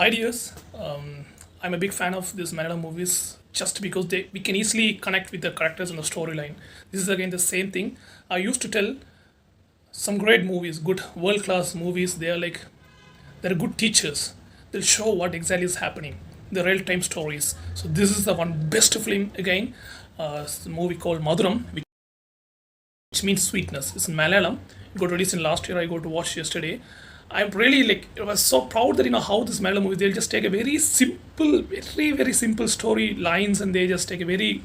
Hi dears, I'm a big fan of these Malayalam movies just because we can easily connect with the characters and the storyline. This is again the same thing. I used to tell some great movies, good world class movies. They're good teachers. They'll show what exactly is happening, the real time stories. So this is the one best film again. It's a movie called Madhuram, which means sweetness. It's in Malayalam. It got released in last year. I got to watch yesterday. I'm really I was so proud that how this Malayalam movie, they'll just take a very simple, very simple story lines, and they just take a very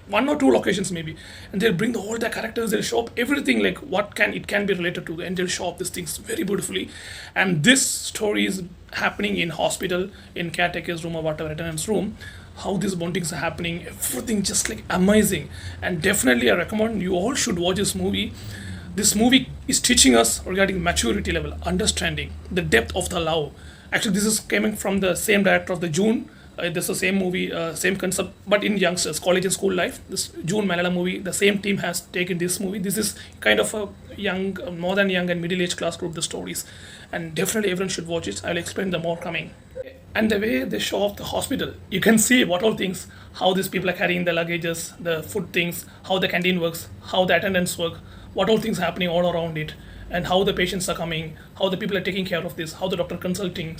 one or two locations maybe, and they'll bring all the characters. They'll show up everything what can be related to, and they'll show up these things very beautifully. And this story is happening in hospital, in caretaker's room or whatever, attendance room. How these bondings are happening, everything just amazing. And definitely I recommend you all should watch this movie. This movie is teaching us regarding maturity level, understanding the depth of the love. Actually, this is coming from the same director of the June. This is the same movie, same concept, but in youngsters, college and school life. This June Malayalam movie, the same team has taken this movie. This is kind of a young, more than young and middle-aged class group, the stories. And definitely everyone should watch it. I'll explain the more coming. And the way they show off the hospital, you can see what all things, how these people are carrying the luggages, the food things, how the canteen works, how the attendants work, what all things happening all around it, and how the patients are coming, how the people are taking care of this, how the doctor consulting.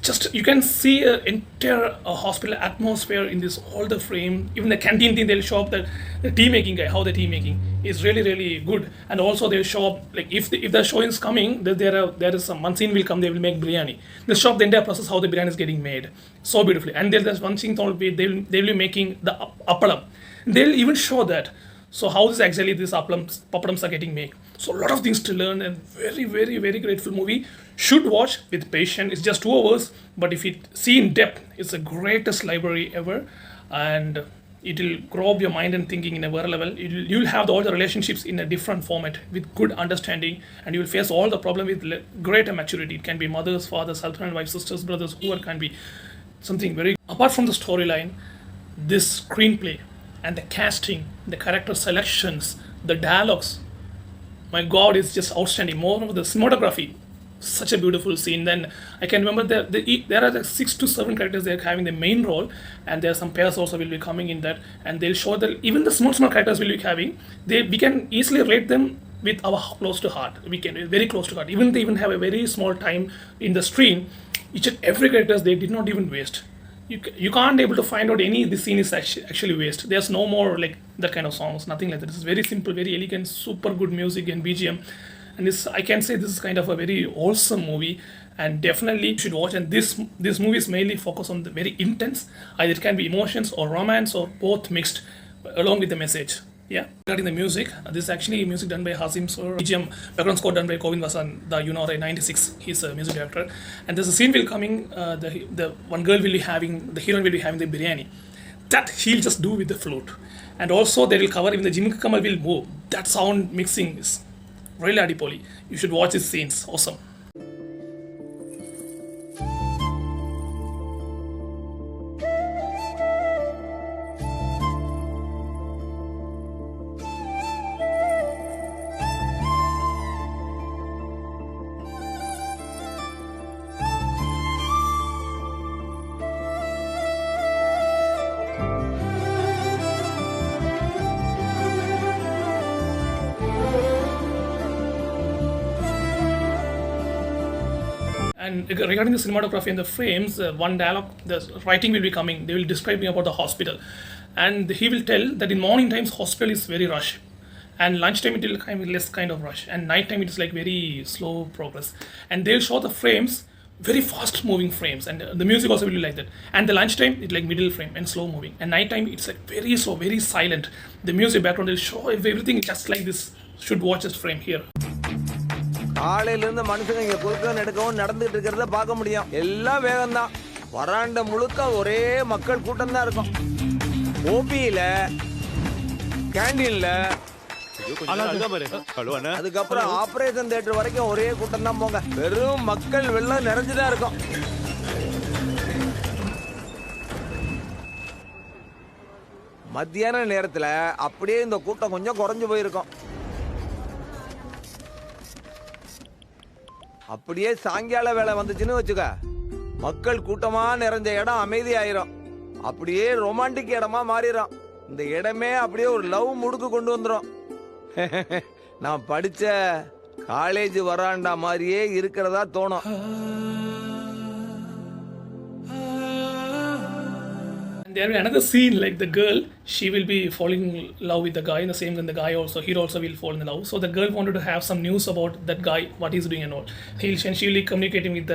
Just you can see an entire hospital atmosphere in this all the frame. Even the canteen thing, they'll show up the tea making guy, how the tea making is really good. And also they'll show up if the show is coming, there is some one scene will come, they will make biryani. They'll show up the entire process how the biryani is getting made so beautifully. And there's one scene they'll be making the appalam. They'll even show that. So how this actually these pappadams are getting made. So a lot of things to learn, and very grateful movie. Should watch with patience. It's just 2 hours, but if you see in depth, it's the greatest library ever, and it will grow up your mind and thinking in a better level. You'll have all the relationships in a different format with good understanding, and you will face all the problem with greater maturity. It can be mothers, fathers, husband and wife, sisters, brothers, whoever can be something very. Apart from the storyline, this screenplay and the casting, the character selections, the dialogues, my God, it's just outstanding. More of the cinematography, such a beautiful scene. Then I can remember there are 6 to 7 characters they're having the main role, and there are some pairs also will be coming in that, and they'll show that even the small characters will be having. We can easily rate them with our close to heart. We can very close to heart. Even they even have a very small time in the screen. Each and every characters they did not even waste. You can't able to find out any this scene is actually waste. There's no more that kind of songs, nothing like that. This is very simple, very elegant, super good music and BGM, and I can say this is kind of a very awesome movie, and definitely you should watch. And this movie is mainly focused on the very intense, either it can be emotions or romance or both mixed along with the message. Yeah, regarding the music, this is actually music done by Hasim Sir. BGM background score done by Govind Vasan, the 96. He's a music director. And there's a scene will coming. The one girl will be having, the heroine will be having the biryani. That he'll just do with the flute. And also they will cover even the Jimmy Kamal will move. That sound mixing is really adipoli. You should watch his scenes. Awesome. And regarding the cinematography and the frames, one dialogue, the writing will be coming. They will describe me about the hospital, and he will tell that in morning times hospital is very rush, and lunchtime it will be less kind of rush, and night time it is very slow progress. And they'll show the frames, very fast moving frames, and the music also will be like that. And the lunchtime it's middle frame and slow moving, and night time it's very slow, very silent. The music background will show everything just like this. Should watch this frame here. காலையிலிருந்து மனுஷங்க இங்க குறுக்க நெடுக்கவும் நடந்துட்டு இருக்கிறத பார்க்க முடியும். எல்லாம் வேகம் தான். வராண்ட முழுக்க ஒரே மக்கள் கூட்டம் தான் இருக்கும். ஓபியில கேண்டீன்ல அதுக்கப்புறம் ஆபரேஷன் தியேட்டர் வரைக்கும் ஒரே கூட்டம் தான் போங்க. வெறும் மக்கள் வெள்ளம் நிறைஞ்சுதான் இருக்கும். மத்தியான நேரத்துல அப்படியே இந்த கூட்டம் கொஞ்சம் குறைஞ்சு போயிருக்கும். அப்படியே சாயங்கால வேலை வந்துச்சுன்னு வச்சுக்க, மக்கள் கூட்டமா நிறைஞ்ச இடம் அமைதியாயிரும். அப்படியே ரொமான்டிக் இடமா மாறிடும். இந்த இடமே அப்படியே ஒரு லவ் முடுக்கு கொண்டு வந்துடும். நான் படிச்ச காலேஜ் வராண்டா மாதிரியே இருக்கிறதா தோணும். There will be another scene like the girl, she will be falling in love with the guy, and the same when the guy also, hero also will fall in love. So the girl wanted to have some news about that guy, what he's doing and all. She will be communicating with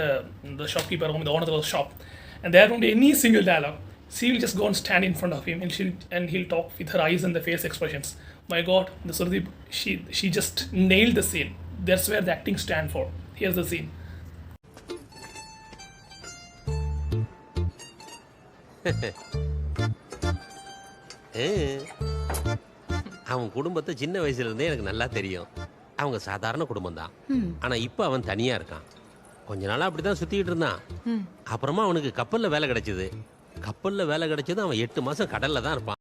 the shopkeeper, the owner of the shop, and there won't be any single dialogue. She will just go and stand in front of him, and he'll talk with her eyes and the face expressions. My God, the Shruti, she just nailed the scene. That's where the acting stand for. Here's the scene. அவன் குடும்பத்தை சின்ன வயசுல இருந்தே எனக்கு நல்லா தெரியும். அவங்க சாதாரண குடும்பம் தான். ஆனா இப்ப அவன் தனியா இருக்கான். கொஞ்ச நாளா அப்படிதான் சுத்திட்டு இருந்தான். அப்புறமா அவனுக்கு கப்பல்ல வேலை கிடைச்சது. கப்பல்ல வேலை கிடைச்சது அவன் 8 மாசம் கடல்ல தான் இருப்பான்.